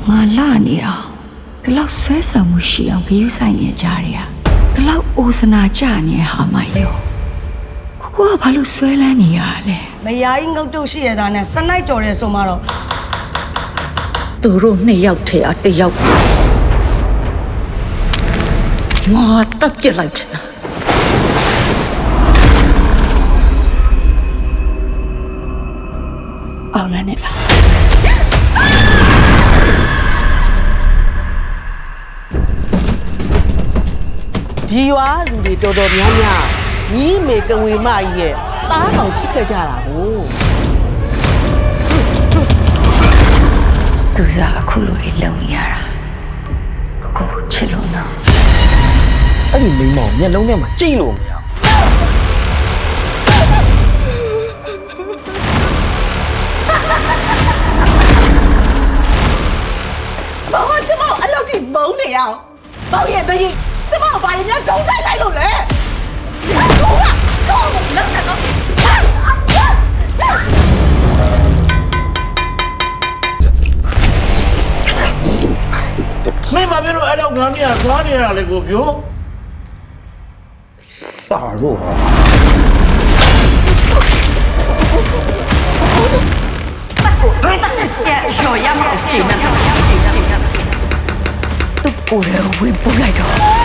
ငါလာနေအောင်ဒီလောက်ဆွဲဆောင်မှုရှိအောင်ဂရုစိုက်နေကြတယ်ဒီလောက်အိုစနာကြနေဟာမယောကိုကဘာလို့ဆွဲလန်းနေရလဲမယားကြီးငုတ်တုတ်ရှိရတာနဲ့စနိုက်ကြော်တယ်ဆိုမှတော့သူတို့နှစ်ယောက်ထဲအတယောက်ငါတပ်ပြလိုက်ချင်တာအောင်လည်းနဲ့လားဒီရွာလူတွေတော်တော်များများညီမေကဝေမကြီးရဲ့တားကောင်ဖြစ်ခဲ့ကြတာကိုသူစားအခုလိုလေးလုံနေရတာကိုချစ်လို့နော်အဲ့ဒီမိန်းမောင်မျက်လုံးထဲမှာကြိတ်လို့မရဘာမှကျမအဲ့လောက်ထိမုန်းနေရအောင်ပေါ့ရဲ့ဘယ်ကျမဘာရင်များကောင်းတိုက်လိုက်လို့လဲကောင်းလက်ကတော့မင်းဘာဖြစ်လို့အဲ့တော့ငါမြသွားနေရတာလဲကိုပြိုစာလို့သူ့ကိုယ်ကိုဝင်ပို့လိုက်တော့